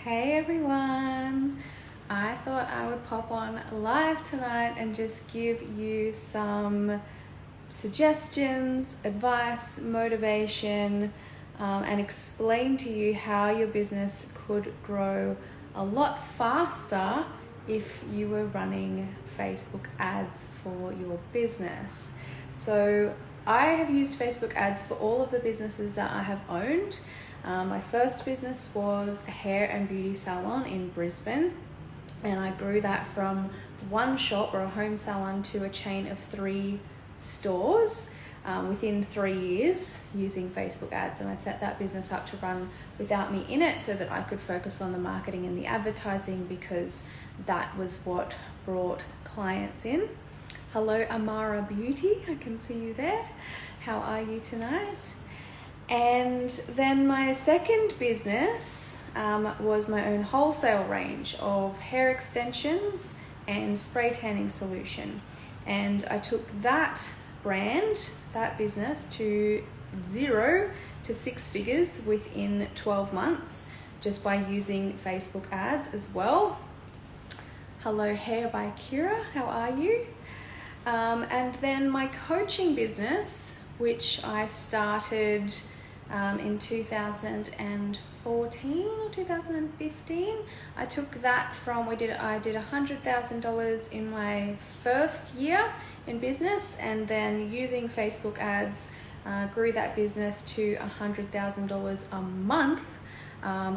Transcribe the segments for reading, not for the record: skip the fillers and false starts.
Hey everyone! I thought I would pop on live tonight and just give you some suggestions, advice, motivation, and explain to you how your business could grow a lot faster if you were running Facebook ads for your business. So I have used Facebook ads for all of the businesses that I have owned. My first business was a hair and beauty salon in Brisbane, and I grew that from one shop or a home salon to a chain of 3 stores within 3 years using Facebook ads. And I set that business up to run without me in it so that I could focus on the marketing and the advertising, because that was what brought clients in. Hello Amara Beauty, I can see you there. How are you tonight? And then my second business was my own wholesale range of hair extensions and spray tanning solution. And I took that brand, that business, to 0 to 6 figures within 12 months just by using Facebook ads as well. Hello Hair by Kira, how are you? And then my coaching business, which I started in 2014 or 2015. I took that from, I did $100,000 in my first year in business, and then using Facebook ads grew that business to $100,000 a month,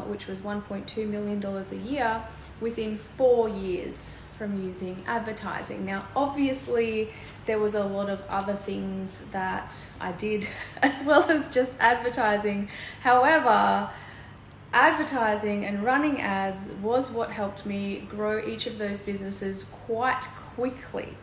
which was $1.2 million a year within 4 years from using advertising. Now, obviously, there was a lot of other things that I did as well as just advertising. However, advertising and running ads was what helped me grow each of those businesses quite quickly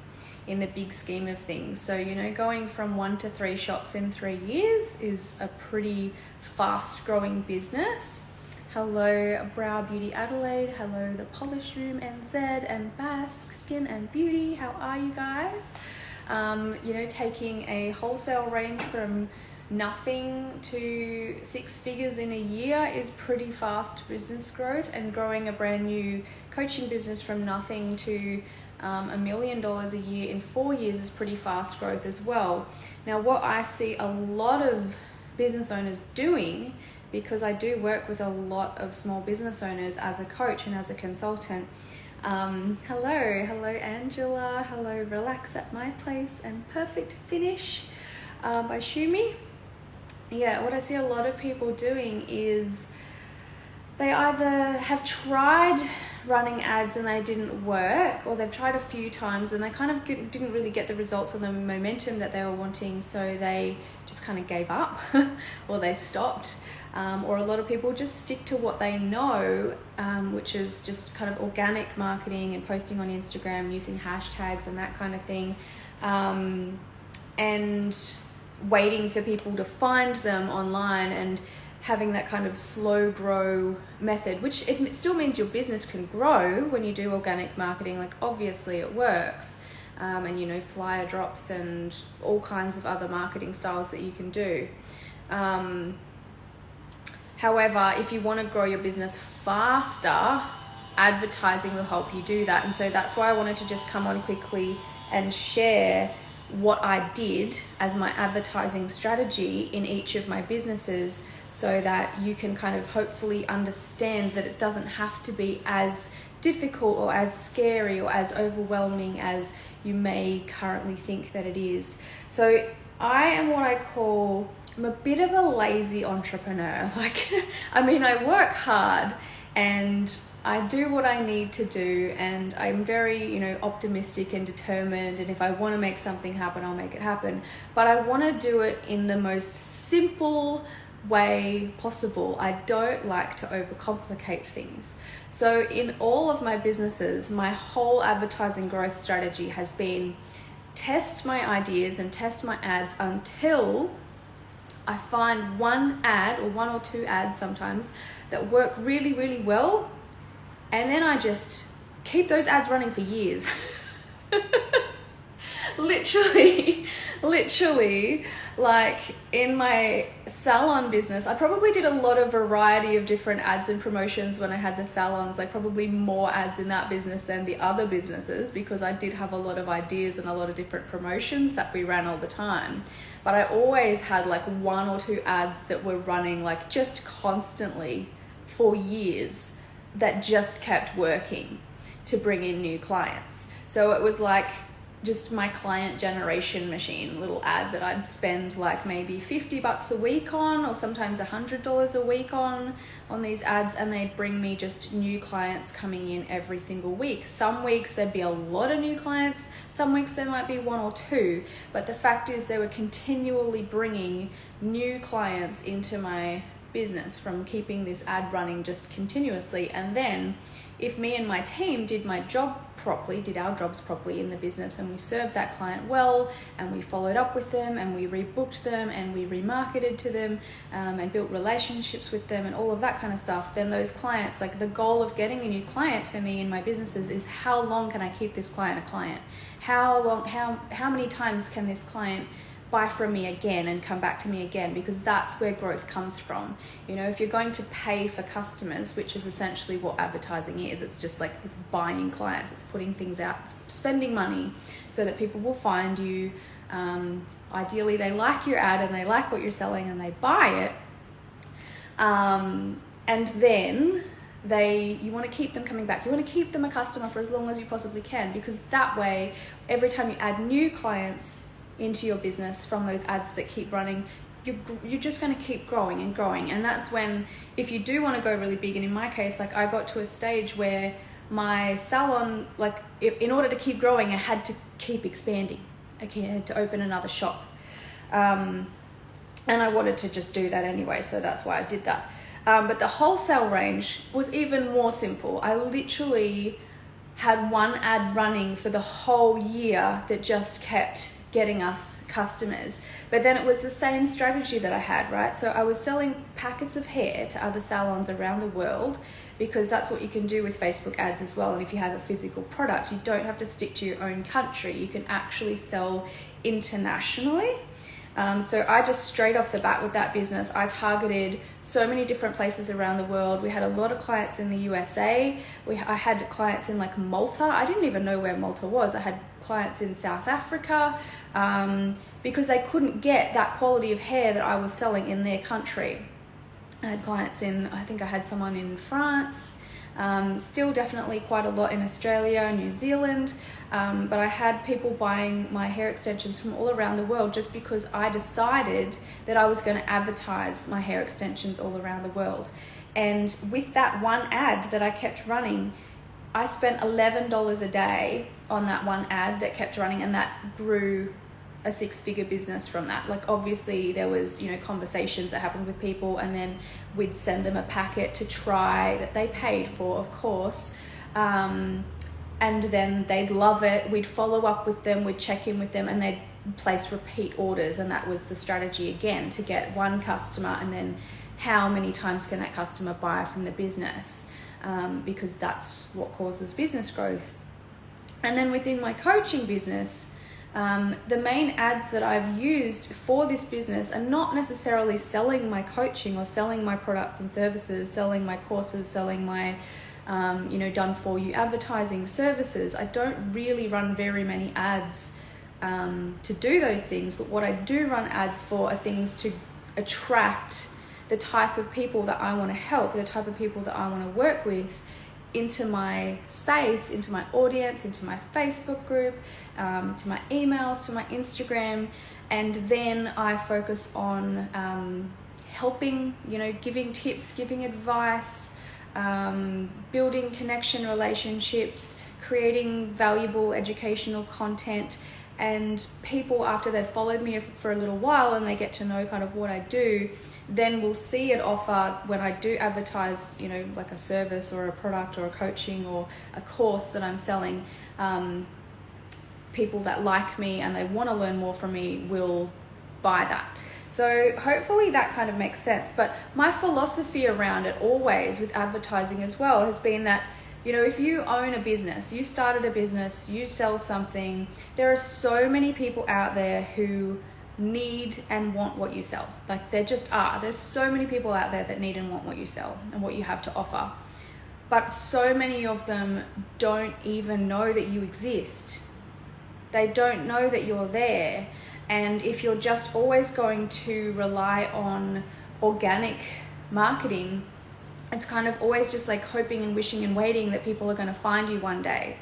in the big scheme of things. So, going from 1 to 3 shops in 3 years is a pretty fast growing business. Hello Brow Beauty Adelaide, hello The Polish Room NZ and Basque Skin and Beauty, how are you guys? Taking a wholesale range from nothing to 6 figures in a year is pretty fast business growth, and growing a brand new coaching business from nothing to $1 million a year in 4 years is pretty fast growth as well. Now, what I see a lot of business owners doing, because I do work with a lot of small business owners as a coach and as a consultant. Hello Angela, hello Relax at My Place and Perfect Finish by Shumi. Yeah, what I see a lot of people doing is they either have tried running ads and they didn't work, or they've tried a few times and they kind of didn't really get the results or the momentum that they were wanting, so they just kind of gave up or they stopped. Or a lot of people just stick to what they know, which is just kind of organic marketing and posting on Instagram using hashtags and that kind of thing, and waiting for people to find them online and having that kind of slow grow method, which it still means your business can grow when you do organic marketing. Like, obviously it works, and flyer drops and all kinds of other marketing styles that you can do. However, if you want to grow your business faster, advertising will help you do that. And so that's why I wanted to just come on quickly and share what I did as my advertising strategy in each of my businesses, so that you can kind of hopefully understand that it doesn't have to be as difficult or as scary or as overwhelming as you may currently think that it is. So I am what I call, I'm a bit of a lazy entrepreneur. I work hard and I do what I need to do, and I'm very, optimistic and determined, and if I want to make something happen, I'll make it happen. But I want to do it in the most simple way possible. I don't like to overcomplicate things. So in all of my businesses, my whole advertising growth strategy has been test my ideas and test my ads until I find one ad, or 1 or 2 ads sometimes, that work really, really well, and then I just keep those ads running for years. literally, like in my salon business, I probably did a lot of variety of different ads and promotions when I had the salons, like probably more ads in that business than the other businesses, because I did have a lot of ideas and a lot of different promotions that we ran all the time. But I always had like 1 or 2 ads that were running like just constantly for years that just kept working to bring in new clients. So it was like just my client generation machine, little ad that I'd spend like maybe $50 a week on, or sometimes $100 a week on these ads, and they'd bring me just new clients coming in every single week. Some weeks there'd be a lot of new clients, some weeks there might be 1 or 2, but the fact is they were continually bringing new clients into my business from keeping this ad running just continuously. And then if me and my team did our jobs properly in the business, and we served that client well, and we followed up with them, and we rebooked them, and we remarketed to them, and built relationships with them, and all of that kind of stuff, then those clients, like the goal of getting a new client for me in my businesses is how long can I keep this client a client? How many times can this client buy from me again and come back to me again? Because that's where growth comes from. You know, if you're going to pay for customers, which is essentially what advertising is, it's just like, it's buying clients, it's putting things out, it's spending money so that people will find you. Ideally they like your ad and they like what you're selling and they buy it, and then you want to keep them coming back. You want to keep them a customer for as long as you possibly can, because that way every time you add new clients into your business from those ads that keep running, you're just going to keep growing and growing. And that's when, if you do want to go really big, and in my case, like I got to a stage where my salon, like in order to keep growing, I had to keep expanding. I had to open another shop, and I wanted to just do that anyway, so that's why I did that. But the wholesale range was even more simple. I literally had 1 ad running for the whole year that just kept getting us customers. But then it was the same strategy that I had, right? So I was selling packets of hair to other salons around the world, because that's what you can do with Facebook ads as well. And if you have a physical product, you don't have to stick to your own country. You can actually sell internationally. So I just straight off the bat with that business, I targeted so many different places around the world. We had a lot of clients in the USA. I had clients in like Malta. I didn't even know where Malta was. I had clients in South Africa, because they couldn't get that quality of hair that I was selling in their country. I had clients I think I had someone in France, still definitely quite a lot in Australia, New Zealand, but I had people buying my hair extensions from all around the world, just because I decided that I was going to advertise my hair extensions all around the world. And with that 1 ad that I kept running, I spent $11 a day on that 1 ad that kept running, and that grew a 6-figure business from that. Like obviously there was, you know, conversations that happened with people, and then we'd send them a packet to try that they paid for, of course. And then they'd love it. We'd follow up with them, we'd check in with them, and they'd place repeat orders. And that was the strategy again, to get 1 customer, and then how many times can that customer buy from the business? Because that's what causes business growth. And then within my coaching business, the main ads that I've used for this business are not necessarily selling my coaching or selling my products and services, selling my courses, selling my done for you advertising services. I don't really run very many ads to do those things, but what I do run ads for are things to attract the type of people that I want to help, the type of people that I want to work with into my space, into my audience, into my Facebook group, to my emails, to my Instagram. And then I focus on helping, giving tips, giving advice, building connection relationships, creating valuable educational content. And people, after they've followed me for a little while and they get to know kind of what I do, then we'll see it offer when I do advertise, like a service or a product or a coaching or a course that I'm selling. People that like me and they want to learn more from me will buy that. So hopefully that kind of makes sense. But my philosophy around it always with advertising as well has been that You know, if you own a business, you started a business, you sell something, there are so many people out there who need and want what you sell. Like, there just are. There's so many people out there that need and want what you sell and what you have to offer. But so many of them don't even know that you exist. They don't know that you're there. And if you're just always going to rely on organic marketing, it's kind of always just like hoping and wishing and waiting that people are going to find you one day.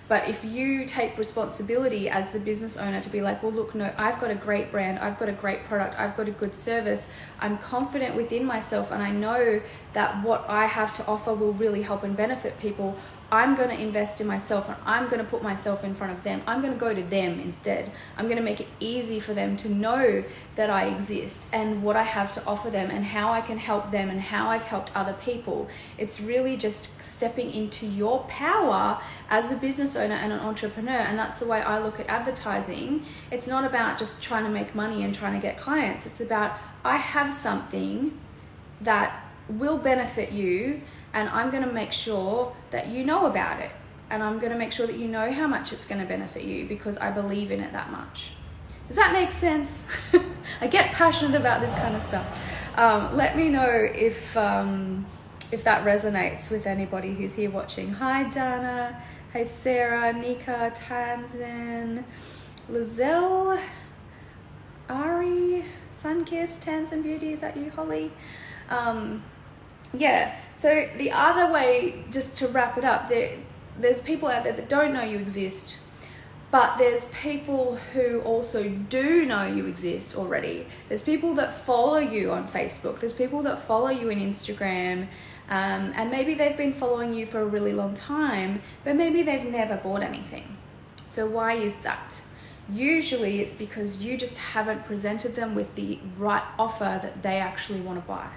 But if you take responsibility as the business owner to be like, well, look, no, I've got a great brand, I've got a great product, I've got a good service, I'm confident within myself, and I know that what I have to offer will really help and benefit people, I'm going to invest in myself, and I'm going to put myself in front of them. I'm going to go to them instead. I'm going to make it easy for them to know that I exist and what I have to offer them and how I can help them and how I've helped other people. It's really just stepping into your power as a business owner and an entrepreneur. And that's the way I look at advertising. It's not about just trying to make money and trying to get clients. It's about, I have something that will benefit you, and I'm going to make sure that you know about it. And I'm going to make sure that you know how much it's going to benefit you, because I believe in it that much. Does that make sense? I get passionate about this kind of stuff. Let me know if that resonates with anybody who's here watching. Hi, Dana. Hey, Sarah, Nika, Tamsin, Lizelle, Ari, Sunkissed, Tansin Beauty. Is that you, Holly? Yeah, so the other way, just to wrap it up, there's people out there that don't know you exist, but there's people who also do know you exist already. There's people that follow you on Facebook, there's people that follow you on Instagram, and maybe they've been following you for a really long time, but maybe they've never bought anything. So why is that? Usually it's because you just haven't presented them with the right offer that they actually want to buy.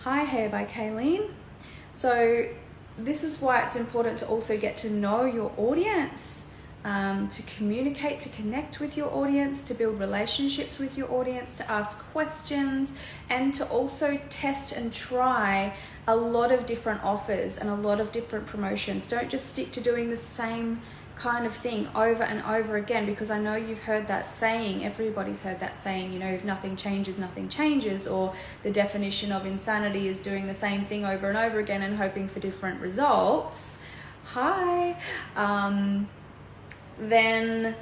Hi, Hair by Kayleen. So this is why it's important to also get to know your audience, to communicate, to connect with your audience, to build relationships with your audience, to ask questions, and to also test and try a lot of different offers and a lot of different promotions. Don't just stick to doing the same kind of thing over and over again, because I know you've heard that saying, everybody's heard that saying, you know, if nothing changes, nothing changes, or the definition of insanity is doing the same thing over and over again and hoping for different results. Hi. Then,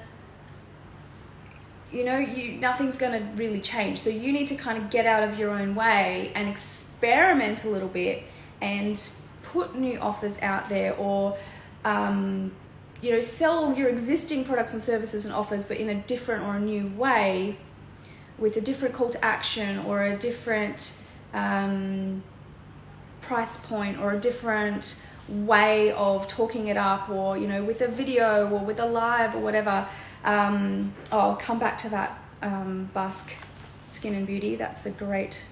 you know, nothing's going to really change. So you need to kind of get out of your own way and experiment a little bit and put new offers out there, or you know, sell your existing products and services and offers, but in a different or a new way, with a different call to action, or a different price point, or a different way of talking it up, or, you know, with a video or with a live or whatever. I'll come back to that, Basque Skin and Beauty. That's a great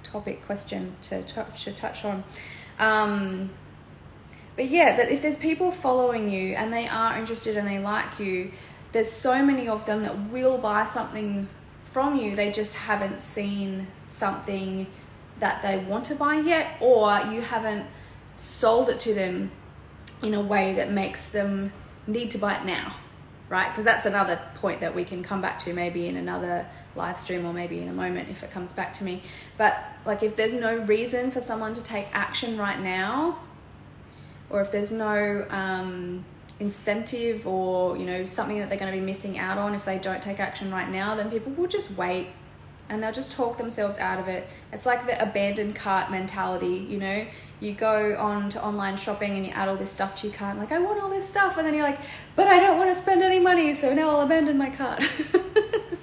topic question to touch on. But yeah, that if there's people following you and they are interested and they like you, there's so many of them that will buy something from you. They just haven't seen something that they want to buy yet, or you haven't sold it to them in a way that makes them need to buy it now, right? Because that's another point that we can come back to maybe in another live stream, or maybe in a moment if it comes back to me. But like, if there's no reason for someone to take action right now, or if there's no incentive, or, you know, something that they're going to be missing out on if they don't take action right now, then people will just wait and they'll just talk themselves out of it. It's like the abandoned cart mentality, you know? You go on to online shopping and you add all this stuff to your cart, like, I want all this stuff, and then you're like, but I don't want to spend any money, so now I'll abandon my cart.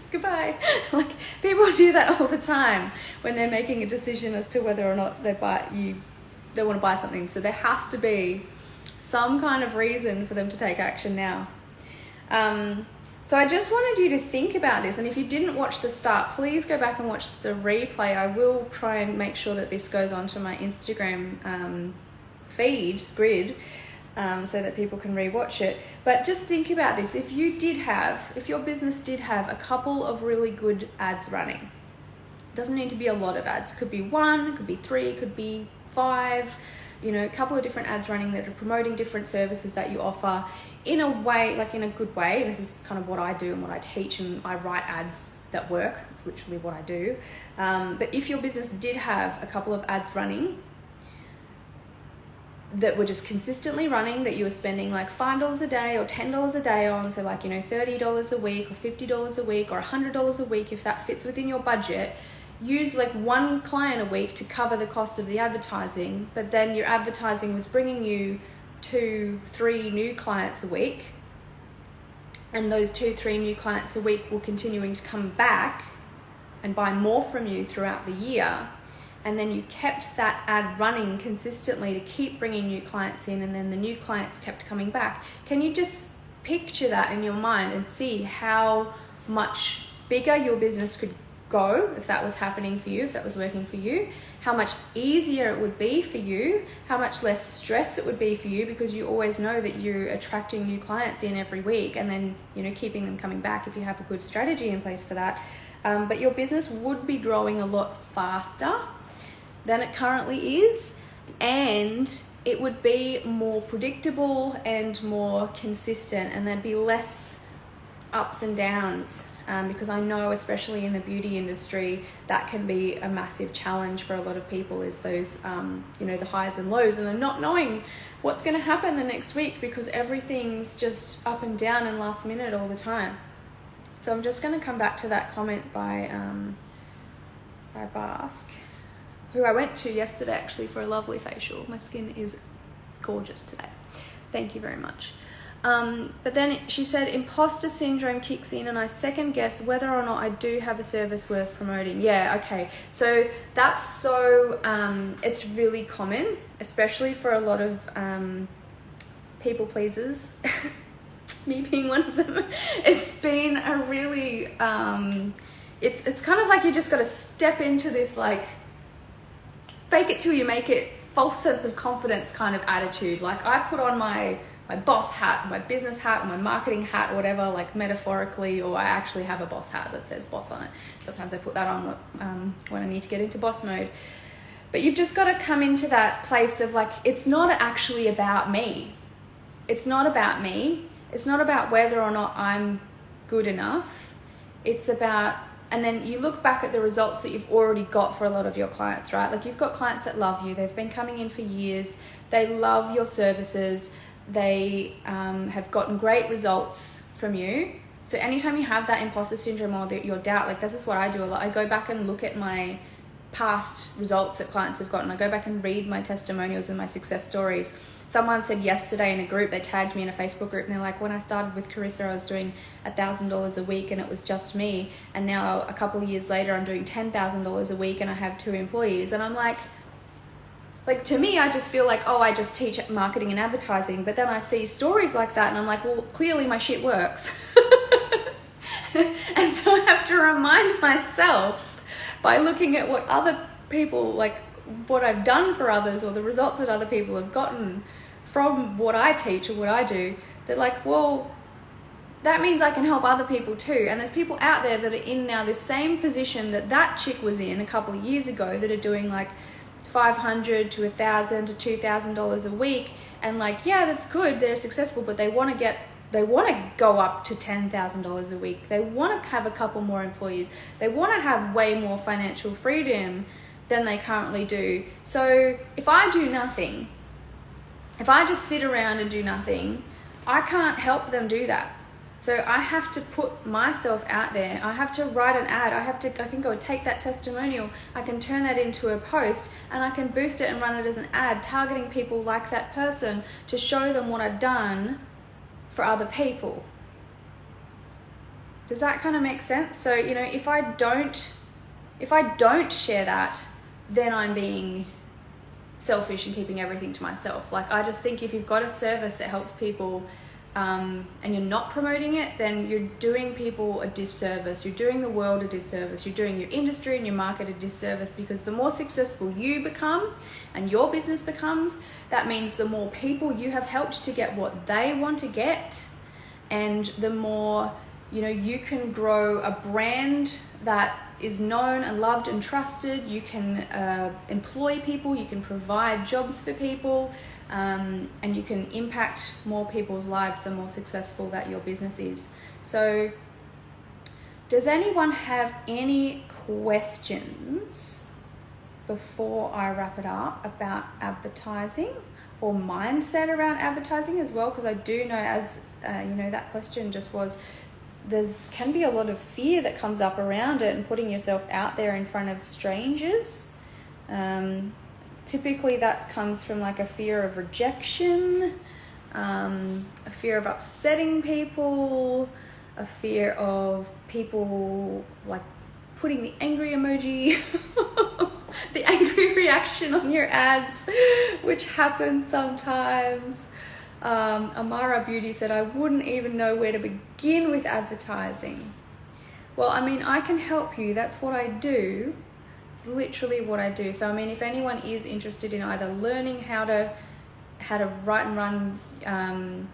Goodbye. Like, people do that all the time when they're making a decision as to whether or not they want to buy something. So there has to be some kind of reason for them to take action now. So I just wanted you to think about this, and if you didn't watch the start, please go back and watch the replay. I will try and make sure that this goes onto my Instagram feed, grid, so that people can rewatch it. But just think about this. If your business did have a couple of really good ads running, it doesn't need to be a lot of ads. It could be 1, it could be 3, it could be 5, you know, a couple of different ads running that are promoting different services that you offer in a way, like in a good way. This is kind of what I do and what I teach, and I write ads that work. It's literally what I do. But if your business did have a couple of ads running that were just consistently running, that you were spending like $5 a day or $10 a day on, so like, you know, $30 a week or $50 a week or $100 a week, if that fits within your budget, use like one client a week to cover the cost of the advertising, but then your advertising was bringing you 2-3 new clients a week, and those 2-3 new clients a week were continuing to come back and buy more from you throughout the year, and then you kept that ad running consistently to keep bringing new clients in, and then the new clients kept coming back. Can you just picture that in your mind and see how much bigger your business could go if that was happening for you, if that was working for you? How much easier it would be for you, how much less stress it would be for you, because you always know that you're attracting new clients in every week, and then, you know, keeping them coming back if you have a good strategy in place for that. But your business would be growing a lot faster than it currently is, and it would be more predictable and more consistent, and there'd be less ups and downs, because I know, especially in the beauty industry, that can be a massive challenge for a lot of people, is those you know, the highs and lows, and they're not knowing what's going to happen the next week, because everything's just up and down and last minute all the time. So I'm just going to come back to that comment by Bask, who I went to yesterday actually for a lovely facial. My skin is gorgeous today. Thank you very much. But then she said, imposter syndrome kicks in and I second guess whether or not I do have a service worth promoting. Yeah, okay. So that's so, it's really common, especially for a lot of people pleasers, me being one of them. It's been a really, it's kind of like you just got to step into this like fake it till you make it, false sense of confidence kind of attitude. Like I put on my boss hat, my business hat, my marketing hat, whatever, like metaphorically, or I actually have a boss hat that says boss on it. Sometimes I put that on when I need to get into boss mode. But you've just got to come into that place of like, it's not actually about me. It's not about me. It's not about whether or not I'm good enough. It's about, and then you look back at the results that you've already got for a lot of your clients, right? Like you've got clients that love you. They've been coming in for years. They love your services. They have gotten great results from you. So anytime you have that imposter syndrome or your doubt, like this is what I do a lot. I go back and look at my past results that clients have gotten. I go back and read my testimonials and my success stories. Someone said yesterday in a group, they tagged me in a Facebook group, and they're like, when I started with Carissa, I was doing $1,000 a week and it was just me. And now a couple of years later, I'm doing $10,000 a week and I have 2 employees. And I'm like to me, I just feel like, oh, I just teach marketing and advertising. But then I see stories like that and I'm like, well, clearly my shit works. And so I have to remind myself by looking at what other people, like what I've done for others or the results that other people have gotten from what I teach or what I do, that like, well, that means I can help other people too. And there's people out there that are in now the same position that that chick was in a couple of years ago, that are doing like $500 to $1,000 to $2,000 a week, and like, yeah, that's good, they're successful, but they want to go up to $10,000 a week. They want to have a couple more employees. They want to have way more financial freedom than they currently do. So if I do nothing, if I just sit around and do nothing, I can't help them do that. So I have to put myself out there. I have to write an ad. I can go and take that testimonial. I can turn that into a post, and I can boost it and run it as an ad, targeting people like that person to show them what I've done for other people. Does that kind of make sense? So, you know, if I don't share that, then I'm being selfish and keeping everything to myself. Like, I just think if you've got a service that helps people, and you're not promoting it, then you're doing people a disservice. You're doing the world a disservice. You're doing your industry and your market a disservice, because the more successful you become and your business becomes, that means the more people you have helped to get what they want to get, and the more, you know, you can grow a brand that is known and loved and trusted. You can employ people, you can provide jobs for people, and you can impact more people's lives the more successful that your business is. So does anyone have any questions before I wrap it up about advertising or mindset around advertising as well? Because I do know, as you know, that question just was, can be a lot of fear that comes up around it and putting yourself out there in front of strangers. Typically that comes from like a fear of rejection, a fear of upsetting people, a fear of people like putting the angry emoji, the angry reaction on your ads, which happens sometimes. Amara Beauty said, I wouldn't even know where to begin with advertising. Well, I mean, I can help you. That's what I do. It's literally what I do. So, I mean, if anyone is interested in either learning how to write and run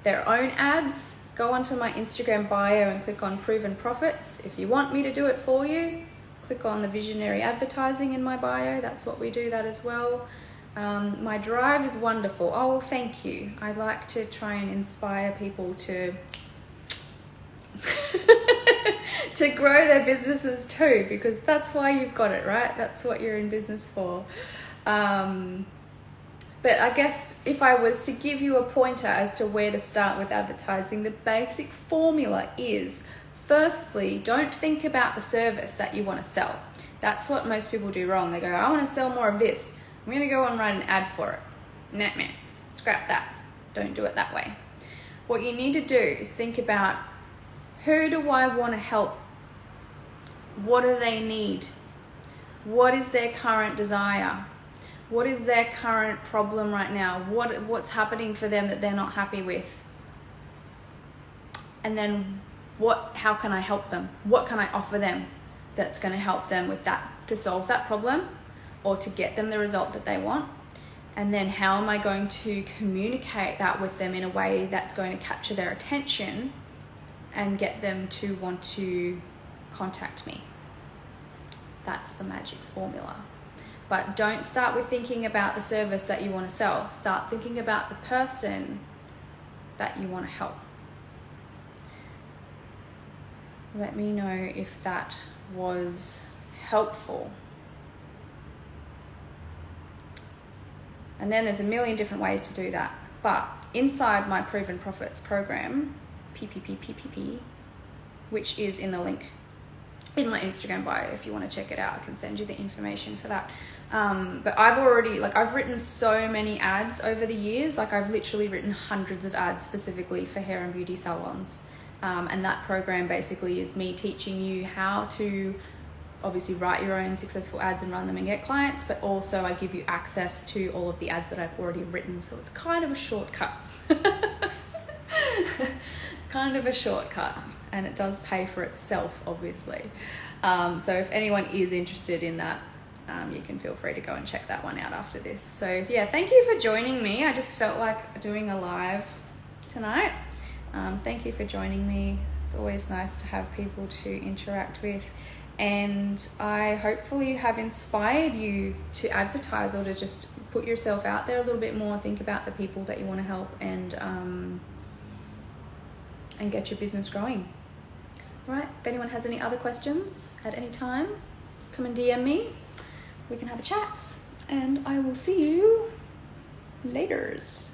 their own ads, go onto my Instagram bio and click on Proven Profits. If you want me to do it for you, click on the Visionary Advertising in my bio. That's what we do that as well. My drive is wonderful. Oh, well, thank you. I like to try and inspire people to to grow their businesses too, because that's why you've got it, right? That's what you're in business for. But I guess if I was to give you a pointer as to where to start with advertising, the basic formula is, firstly, don't think about the service that you want to sell. That's what most people do wrong. They go, I want to sell more of this. I'm going to go and write an ad for it. Nah, scrap that. Don't do it that way. What you need to do is think about, who do I want to help? What do they need? What is their current desire? What is their current problem right now? What's happening for them that they're not happy with? And then how can I help them? What can I offer them that's going to help them with that, to solve that problem or to get them the result that they want? And then how am I going to communicate that with them in a way that's going to capture their attention and get them to want to contact me? That's the magic formula. But don't start with thinking about the service that you want to sell. Start thinking about the person that you want to help. Let me know if that was helpful. And then there's a million different ways to do that. But inside my Proven Profits program, PPP, which is in the link in my Instagram bio, if you want to check it out, I can send you the information for that. But I've written so many ads over the years. Like, I've literally written hundreds of ads specifically for hair and beauty salons. And that program basically is me teaching you how to obviously write your own successful ads and run them and get clients, but also I give you access to all of the ads that I've already written. So it's kind of a shortcut. Kind of a shortcut, and it does pay for itself, obviously. So if anyone is interested in that, you can feel free to go and check that one out after this. So yeah, thank you for joining me. I just felt like doing a live tonight. Thank you for joining me. It's always nice to have people to interact with, and I hopefully have inspired you to advertise or to just put yourself out there a little bit more. Think about the people that you want to help, and get your business growing. Right, if anyone has any other questions at any time, come and DM me. We can have a chat, and I will see you laters.